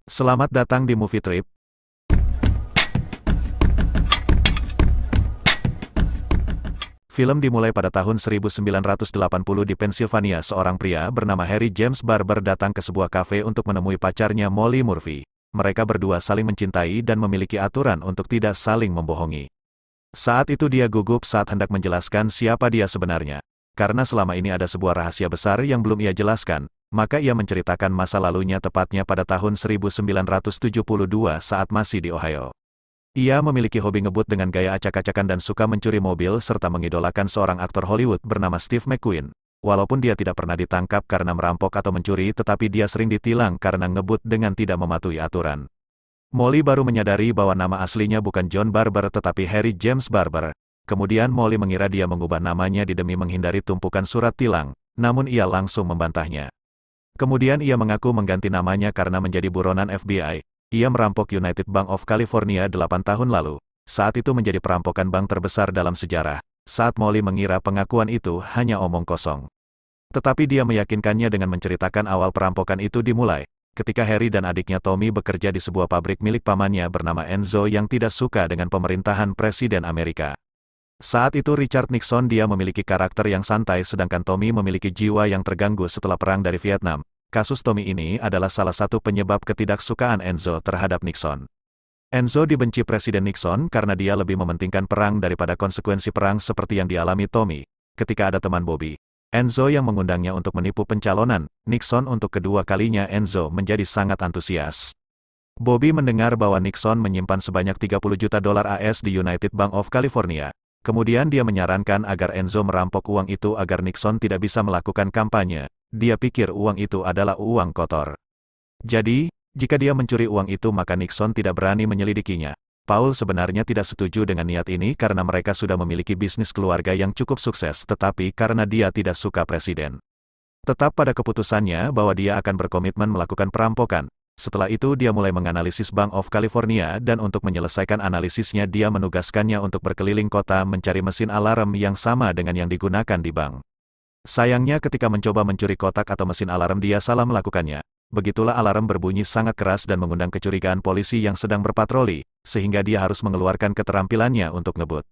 Selamat datang di Movie Trip. Film dimulai pada tahun 1980 di Pennsylvania. Seorang pria bernama Harry James Barber datang ke sebuah kafe untuk menemui pacarnya Molly Murphy. Mereka berdua saling mencintai dan memiliki aturan untuk tidak saling membohongi. Saat itu dia gugup saat hendak menjelaskan siapa dia sebenarnya. Karena selama ini ada sebuah rahasia besar yang belum ia jelaskan, maka ia menceritakan masa lalunya tepatnya pada tahun 1972 saat masih di Ohio. Ia memiliki hobi ngebut dengan gaya acak-acakan dan suka mencuri mobil serta mengidolakan seorang aktor Hollywood bernama Steve McQueen. Walaupun dia tidak pernah ditangkap karena merampok atau mencuri, tetapi dia sering ditilang karena ngebut dengan tidak mematuhi aturan. Molly baru menyadari bahwa nama aslinya bukan John Barber tetapi Harry James Barber. Kemudian Molly mengira dia mengubah namanya demi menghindari tumpukan surat tilang, namun ia langsung membantahnya. Kemudian ia mengaku mengganti namanya karena menjadi buronan FBI. Ia merampok United Bank of California 8 tahun lalu. Saat itu menjadi perampokan bank terbesar dalam sejarah. Saat Molly mengira pengakuan itu hanya omong kosong. Tetapi dia meyakinkannya dengan menceritakan awal perampokan itu dimulai ketika Harry dan adiknya Tommy bekerja di sebuah pabrik milik pamannya bernama Enzo yang tidak suka dengan pemerintahan Presiden Amerika. Saat itu Richard Nixon. Dia memiliki karakter yang santai sedangkan Tommy memiliki jiwa yang terganggu setelah perang dari Vietnam. Kasus Tommy ini adalah salah satu penyebab ketidaksukaan Enzo terhadap Nixon. Enzo dibenci Presiden Nixon karena dia lebih mementingkan perang daripada konsekuensi perang seperti yang dialami Tommy. Ketika ada teman Bobby, Enzo yang mengundangnya untuk menipu pencalonan Nixon untuk kedua kalinya, Enzo menjadi sangat antusias. Bobby mendengar bahwa Nixon menyimpan sebanyak $30 juta AS di United Bank of California. Kemudian dia menyarankan agar Enzo merampok uang itu agar Nixon tidak bisa melakukan kampanye. Dia pikir uang itu adalah uang kotor. Jadi, jika dia mencuri uang itu maka Nixon tidak berani menyelidikinya. Paul sebenarnya tidak setuju dengan niat ini karena mereka sudah memiliki bisnis keluarga yang cukup sukses, tetapi karena dia tidak suka presiden. Tetap pada keputusannya bahwa dia akan berkomitmen melakukan perampokan. Setelah itu dia mulai menganalisis Bank of California dan untuk menyelesaikan analisisnya dia menugaskannya untuk berkeliling kota mencari mesin alarm yang sama dengan yang digunakan di bank. Sayangnya ketika mencoba mencuri kotak atau mesin alarm dia salah melakukannya. Begitulah alarm berbunyi sangat keras dan mengundang kecurigaan polisi yang sedang berpatroli, sehingga dia harus mengeluarkan keterampilannya untuk ngebut.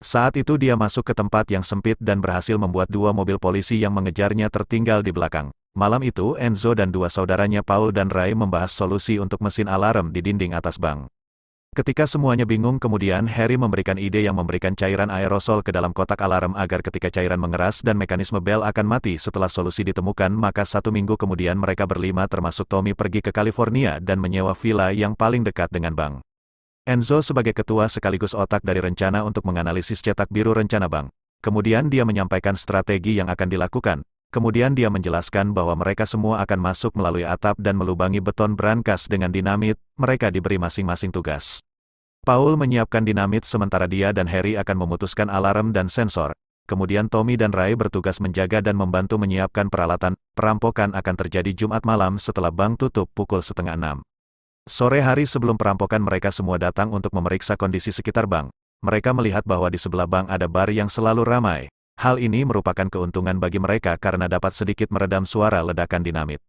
Saat itu dia masuk ke tempat yang sempit dan berhasil membuat dua mobil polisi yang mengejarnya tertinggal di belakang. Malam itu Enzo dan dua saudaranya Paul dan Ray membahas solusi untuk mesin alarm di dinding atas bank. Ketika semuanya bingung kemudian Harry memberikan ide yang memberikan cairan aerosol ke dalam kotak alarm agar ketika cairan mengeras dan mekanisme bel akan mati. Setelah solusi ditemukan maka 1 minggu kemudian mereka berlima termasuk Tommy pergi ke California dan menyewa villa yang paling dekat dengan bank. Enzo sebagai ketua sekaligus otak dari rencana untuk menganalisis cetak biru rencana bank. Kemudian dia menyampaikan strategi yang akan dilakukan. Kemudian dia menjelaskan bahwa mereka semua akan masuk melalui atap dan melubangi beton brankas dengan dinamit. Mereka diberi masing-masing tugas. Paul menyiapkan dinamit sementara dia dan Harry akan memutuskan alarm dan sensor. Kemudian Tommy dan Ray bertugas menjaga dan membantu menyiapkan peralatan. Perampokan akan terjadi Jumat malam setelah bank tutup pukul 5:30. Sore hari sebelum perampokan mereka semua datang untuk memeriksa kondisi sekitar bank. Mereka melihat bahwa di sebelah bank ada bar yang selalu ramai. Hal ini merupakan keuntungan bagi mereka karena dapat sedikit meredam suara ledakan dinamit.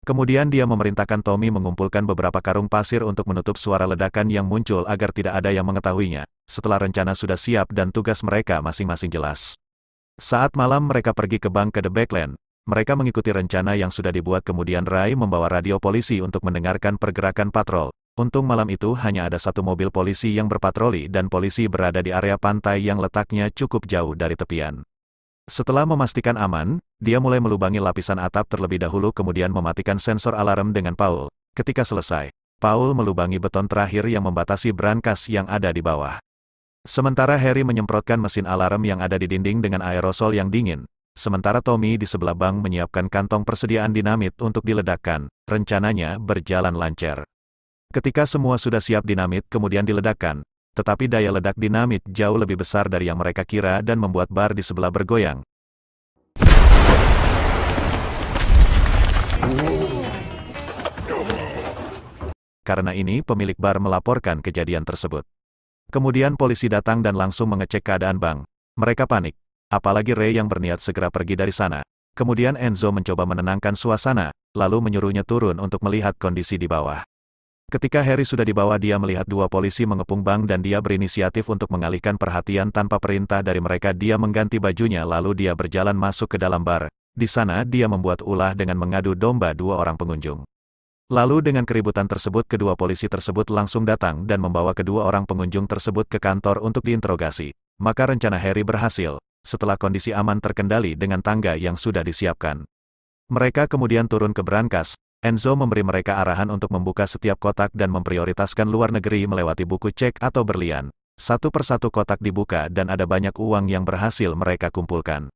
Kemudian dia memerintahkan Tommy mengumpulkan beberapa karung pasir untuk menutup suara ledakan yang muncul agar tidak ada yang mengetahuinya. Setelah rencana sudah siap dan tugas mereka masing-masing jelas. Saat malam mereka pergi ke bank ke The Backland. Mereka mengikuti rencana yang sudah dibuat. Kemudian Ray membawa radio polisi untuk mendengarkan pergerakan patrol. Untung malam itu hanya ada satu mobil polisi yang berpatroli dan polisi berada di area pantai yang letaknya cukup jauh dari tepian. Setelah memastikan aman, dia mulai melubangi lapisan atap terlebih dahulu kemudian mematikan sensor alarm dengan Paul. Ketika selesai, Paul melubangi beton terakhir yang membatasi brankas yang ada di bawah. Sementara Harry menyemprotkan mesin alarm yang ada di dinding dengan aerosol yang dingin. Sementara Tommy di sebelah bank menyiapkan kantong persediaan dinamit untuk diledakkan. Rencananya berjalan lancar. Ketika semua sudah siap dinamit kemudian diledakkan, tetapi daya ledak dinamit jauh lebih besar dari yang mereka kira dan membuat bar di sebelah bergoyang. Karena ini pemilik bar melaporkan kejadian tersebut. Kemudian polisi datang dan langsung mengecek keadaan bank. Mereka panik, apalagi Ray yang berniat segera pergi dari sana. Kemudian Enzo mencoba menenangkan suasana, lalu menyuruhnya turun untuk melihat kondisi di bawah. Ketika Harry sudah dibawa, dia melihat dua polisi mengepung bank dan dia berinisiatif untuk mengalihkan perhatian tanpa perintah dari mereka. Dia mengganti bajunya lalu dia berjalan masuk ke dalam bar. Di sana dia membuat ulah dengan mengadu domba dua orang pengunjung. Lalu dengan keributan tersebut kedua polisi tersebut langsung datang dan membawa kedua orang pengunjung tersebut ke kantor untuk diinterogasi. Maka rencana Harry berhasil, setelah kondisi aman terkendali dengan tangga yang sudah disiapkan. Mereka kemudian turun ke brankas. Enzo memberi mereka arahan untuk membuka setiap kotak dan memprioritaskan luar negeri melewati buku cek atau berlian. Satu persatu kotak dibuka dan ada banyak uang yang berhasil mereka kumpulkan.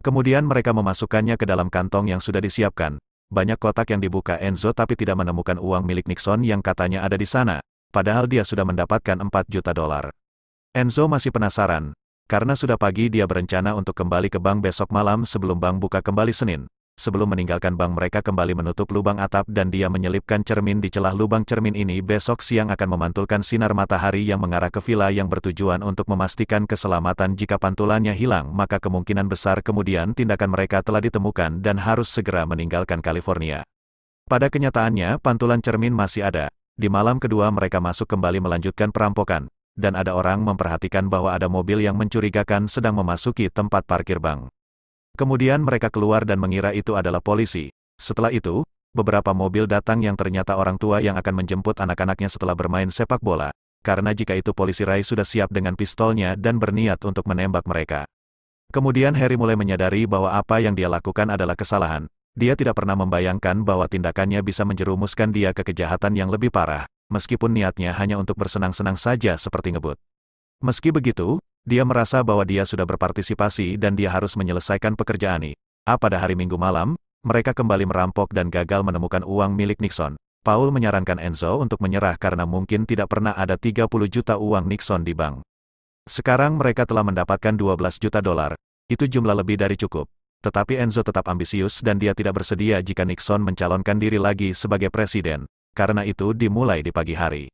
Kemudian mereka memasukkannya ke dalam kantong yang sudah disiapkan. Banyak kotak yang dibuka Enzo tapi tidak menemukan uang milik Nixon yang katanya ada di sana, padahal dia sudah mendapatkan 4 juta dolar. Enzo masih penasaran. Karena sudah pagi dia berencana untuk kembali ke bank besok malam sebelum bank buka kembali Senin. Sebelum meninggalkan bank mereka kembali menutup lubang atap dan dia menyelipkan cermin di celah lubang cermin ini. Besok siang akan memantulkan sinar matahari yang mengarah ke villa yang bertujuan untuk memastikan keselamatan. Jika pantulannya hilang maka kemungkinan besar kemudian tindakan mereka telah ditemukan dan harus segera meninggalkan California. Pada kenyataannya pantulan cermin masih ada. Di malam kedua mereka masuk kembali melanjutkan perampokan, dan ada orang memperhatikan bahwa ada mobil yang mencurigakan sedang memasuki tempat parkir bank. Kemudian mereka keluar dan mengira itu adalah polisi. Setelah itu, beberapa mobil datang yang ternyata orang tua yang akan menjemput anak-anaknya setelah bermain sepak bola. Karena jika itu polisi, Ray sudah siap dengan pistolnya dan berniat untuk menembak mereka. Kemudian Harry mulai menyadari bahwa apa yang dia lakukan adalah kesalahan. Dia tidak pernah membayangkan bahwa tindakannya bisa menjerumuskan dia ke kejahatan yang lebih parah, meskipun niatnya hanya untuk bersenang-senang saja seperti ngebut. Meski begitu, dia merasa bahwa dia sudah berpartisipasi dan dia harus menyelesaikan pekerjaan ini. Pada hari Minggu malam, mereka kembali merampok dan gagal menemukan uang milik Nixon. Paul menyarankan Enzo untuk menyerah karena mungkin tidak pernah ada 30 juta uang Nixon di bank. Sekarang mereka telah mendapatkan 12 juta dolar. Itu jumlah lebih dari cukup. Tetapi Enzo tetap ambisius dan dia tidak bersedia jika Nixon mencalonkan diri lagi sebagai presiden. Karena itu dimulai di pagi hari.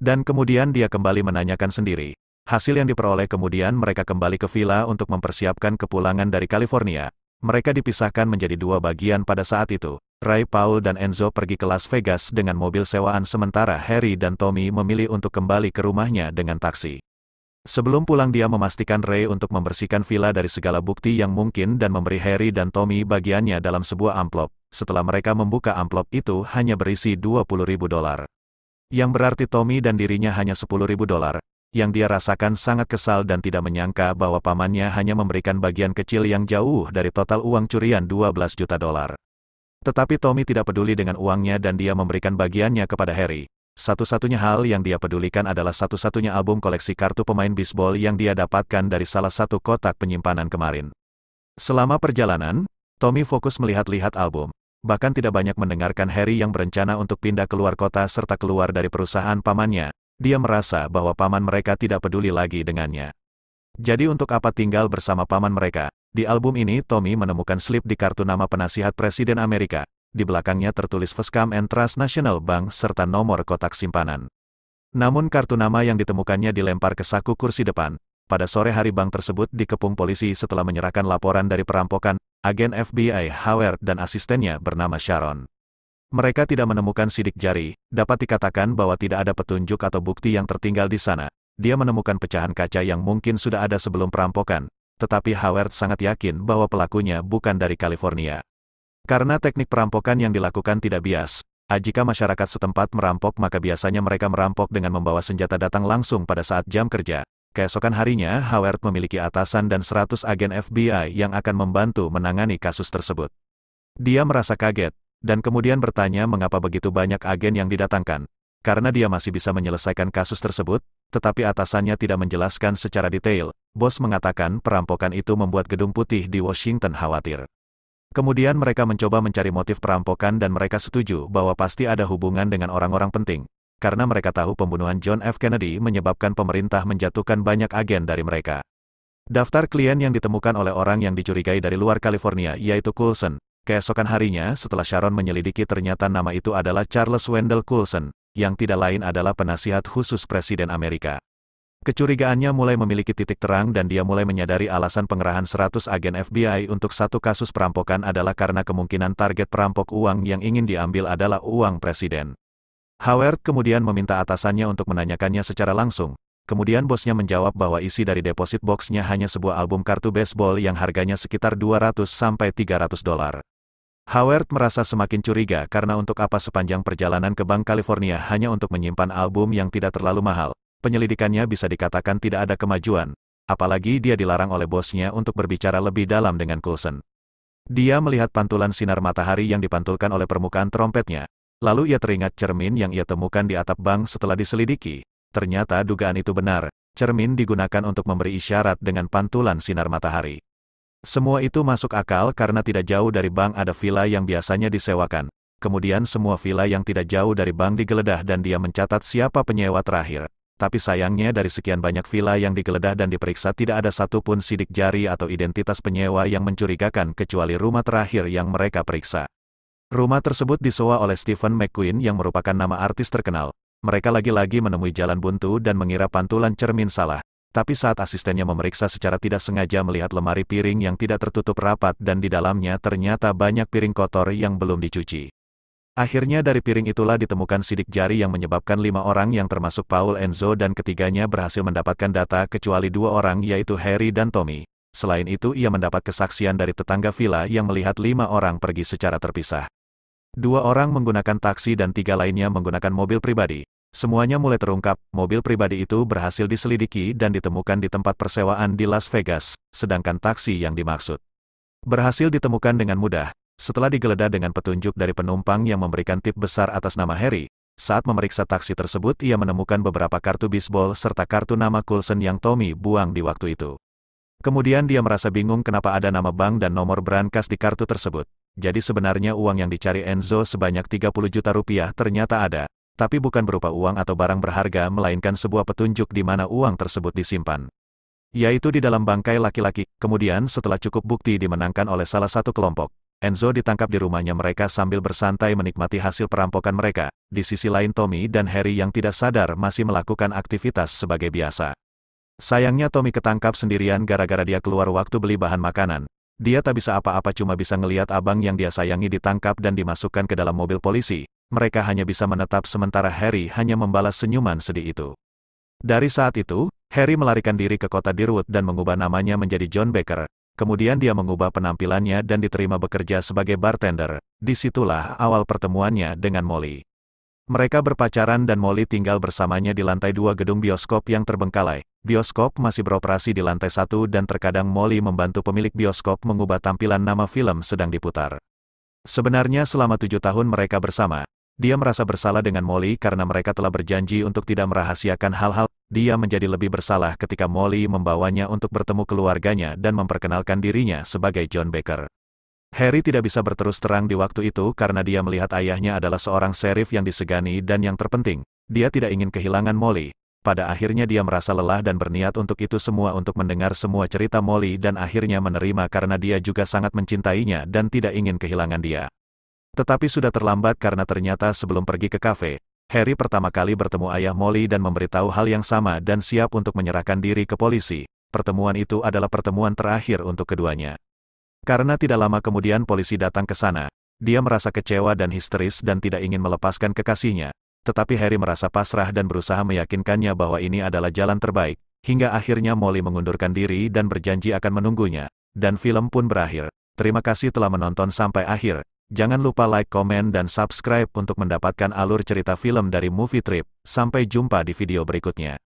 Dan kemudian dia kembali menanyakan sendiri. Hasil yang diperoleh kemudian mereka kembali ke villa untuk mempersiapkan kepulangan dari California. Mereka dipisahkan menjadi dua bagian pada saat itu. Ray, Paul dan Enzo pergi ke Las Vegas dengan mobil sewaan sementara Harry dan Tommy memilih untuk kembali ke rumahnya dengan taksi. Sebelum pulang dia memastikan Ray untuk membersihkan villa dari segala bukti yang mungkin dan memberi Harry dan Tommy bagiannya dalam sebuah amplop. Setelah mereka membuka amplop itu hanya berisi 20.000 dolar. Yang berarti Tommy dan dirinya hanya 10.000 dolar. Yang dia rasakan sangat kesal dan tidak menyangka bahwa pamannya hanya memberikan bagian kecil yang jauh dari total uang curian 12 juta dolar. Tetapi Tommy tidak peduli dengan uangnya dan dia memberikan bagiannya kepada Harry. Satu-satunya hal yang dia pedulikan adalah satu-satunya album koleksi kartu pemain bisbol yang dia dapatkan dari salah satu kotak penyimpanan kemarin. Selama perjalanan, Tommy fokus melihat-lihat album. Bahkan tidak banyak mendengarkan Harry yang berencana untuk pindah keluar kota serta keluar dari perusahaan pamannya. Dia merasa bahwa paman mereka tidak peduli lagi dengannya. Jadi untuk apa tinggal bersama paman mereka? Di album ini Tommy menemukan slip di kartu nama penasihat Presiden Amerika. Di belakangnya tertulis First Come and Trust National Bank serta nomor kotak simpanan. Namun kartu nama yang ditemukannya dilempar ke saku kursi depan. Pada sore hari bank tersebut dikepung polisi setelah menyerahkan laporan dari perampokan. Agen FBI Howard dan asistennya bernama Sharon. Mereka tidak menemukan sidik jari. Dapat dikatakan bahwa tidak ada petunjuk atau bukti yang tertinggal di sana. Dia menemukan pecahan kaca yang mungkin sudah ada sebelum perampokan. Tetapi Howard sangat yakin bahwa pelakunya bukan dari California. Karena teknik perampokan yang dilakukan tidak bias. Jika masyarakat setempat merampok maka biasanya mereka merampok dengan membawa senjata datang langsung pada saat jam kerja. Keesokan harinya Howard memiliki atasan dan 100 agen FBI yang akan membantu menangani kasus tersebut. Dia merasa kaget. Dan kemudian bertanya mengapa begitu banyak agen yang didatangkan. Karena dia masih bisa menyelesaikan kasus tersebut, tetapi atasannya tidak menjelaskan secara detail. Bos mengatakan perampokan itu membuat Gedung Putih di Washington khawatir. Kemudian mereka mencoba mencari motif perampokan dan mereka setuju bahwa pasti ada hubungan dengan orang-orang penting. Karena mereka tahu pembunuhan John F. Kennedy menyebabkan pemerintah menjatuhkan banyak agen dari mereka. Daftar klien yang ditemukan oleh orang yang dicurigai dari luar California yaitu Coulson. Keesokan harinya setelah Sharon menyelidiki ternyata nama itu adalah Charles Wendell Coulson, yang tidak lain adalah penasihat khusus Presiden Amerika. Kecurigaannya mulai memiliki titik terang dan dia mulai menyadari alasan pengerahan 100 agen FBI untuk satu kasus perampokan adalah karena kemungkinan target perampok uang yang ingin diambil adalah uang presiden. Howard kemudian meminta atasannya untuk menanyakannya secara langsung. Kemudian bosnya menjawab bahwa isi dari deposit boxnya hanya sebuah album kartu baseball yang harganya sekitar $200–300. Howard merasa semakin curiga karena untuk apa sepanjang perjalanan ke Bank California hanya untuk menyimpan album yang tidak terlalu mahal. Penyelidikannya bisa dikatakan tidak ada kemajuan. Apalagi dia dilarang oleh bosnya untuk berbicara lebih dalam dengan Coulson. Dia melihat pantulan sinar matahari yang dipantulkan oleh permukaan trompetnya. Lalu ia teringat cermin yang ia temukan di atap bank setelah diselidiki. Ternyata dugaan itu benar, cermin digunakan untuk memberi isyarat dengan pantulan sinar matahari. Semua itu masuk akal karena tidak jauh dari bank ada villa yang biasanya disewakan. Kemudian semua villa yang tidak jauh dari bank digeledah dan dia mencatat siapa penyewa terakhir. Tapi sayangnya dari sekian banyak villa yang digeledah dan diperiksa tidak ada satupun sidik jari atau identitas penyewa yang mencurigakan kecuali rumah terakhir yang mereka periksa. Rumah tersebut disewa oleh Stephen McQueen yang merupakan nama artis terkenal. Mereka lagi-lagi menemui jalan buntu dan mengira pantulan cermin salah. Tapi saat asistennya memeriksa secara tidak sengaja melihat lemari piring yang tidak tertutup rapat dan di dalamnya ternyata banyak piring kotor yang belum dicuci. Akhirnya dari piring itulah ditemukan sidik jari yang menyebabkan 5 orang yang termasuk Paul Enzo dan ketiganya berhasil mendapatkan data kecuali 2 orang yaitu Harry dan Tommy. Selain itu ia mendapat kesaksian dari tetangga villa yang melihat 5 orang pergi secara terpisah. 2 orang menggunakan taksi dan 3 lainnya menggunakan mobil pribadi. Semuanya mulai terungkap, mobil pribadi itu berhasil diselidiki dan ditemukan di tempat persewaan di Las Vegas, sedangkan taksi yang dimaksud berhasil ditemukan dengan mudah. Setelah digeledah dengan petunjuk dari penumpang yang memberikan tip besar atas nama Harry, saat memeriksa taksi tersebut ia menemukan beberapa kartu bisbol serta kartu nama Coulson yang Tommy buang di waktu itu. Kemudian dia merasa bingung kenapa ada nama bank dan nomor brankas di kartu tersebut. Jadi sebenarnya uang yang dicari Enzo sebanyak 30 juta rupiah ternyata ada. Tapi bukan berupa uang atau barang berharga melainkan sebuah petunjuk di mana uang tersebut disimpan. Yaitu di dalam bangkai laki-laki. Kemudian setelah cukup bukti dimenangkan oleh salah satu kelompok, Enzo ditangkap di rumahnya mereka sambil bersantai menikmati hasil perampokan mereka. Di sisi lain Tommy dan Harry yang tidak sadar masih melakukan aktivitas sebagai biasa. Sayangnya Tommy ketangkap sendirian gara-gara dia keluar waktu beli bahan makanan. Dia tak bisa apa-apa cuma bisa ngelihat abang yang dia sayangi ditangkap dan dimasukkan ke dalam mobil polisi. Mereka hanya bisa menetap sementara Harry hanya membalas senyuman sedih itu. Dari saat itu, Harry melarikan diri ke kota Deerwood dan mengubah namanya menjadi John Baker. Kemudian dia mengubah penampilannya dan diterima bekerja sebagai bartender. Disitulah awal pertemuannya dengan Molly. Mereka berpacaran dan Molly tinggal bersamanya di lantai 2 gedung bioskop yang terbengkalai. Bioskop masih beroperasi di lantai 1 dan terkadang Molly membantu pemilik bioskop mengubah tampilan nama film sedang diputar. Sebenarnya selama 7 tahun mereka bersama, dia merasa bersalah dengan Molly karena mereka telah berjanji untuk tidak merahasiakan hal-hal. Dia menjadi lebih bersalah ketika Molly membawanya untuk bertemu keluarganya dan memperkenalkan dirinya sebagai John Baker. Harry tidak bisa berterus terang di waktu itu karena dia melihat ayahnya adalah seorang sheriff yang disegani dan yang terpenting, dia tidak ingin kehilangan Molly. Pada akhirnya dia merasa lelah dan berniat untuk itu semua untuk mendengar semua cerita Molly dan akhirnya menerima karena dia juga sangat mencintainya dan tidak ingin kehilangan dia. Tetapi sudah terlambat karena ternyata sebelum pergi ke kafe, Harry pertama kali bertemu ayah Molly dan memberitahu hal yang sama dan siap untuk menyerahkan diri ke polisi. Pertemuan itu adalah pertemuan terakhir untuk keduanya. Karena tidak lama kemudian polisi datang ke sana, dia merasa kecewa dan histeris dan tidak ingin melepaskan kekasihnya. Tetapi Harry merasa pasrah dan berusaha meyakinkannya bahwa ini adalah jalan terbaik, hingga akhirnya Molly mengundurkan diri dan berjanji akan menunggunya. Dan film pun berakhir. Terima kasih telah menonton sampai akhir. Jangan lupa like, komen, dan subscribe untuk mendapatkan alur cerita film dari Movie Trip. Sampai jumpa di video berikutnya.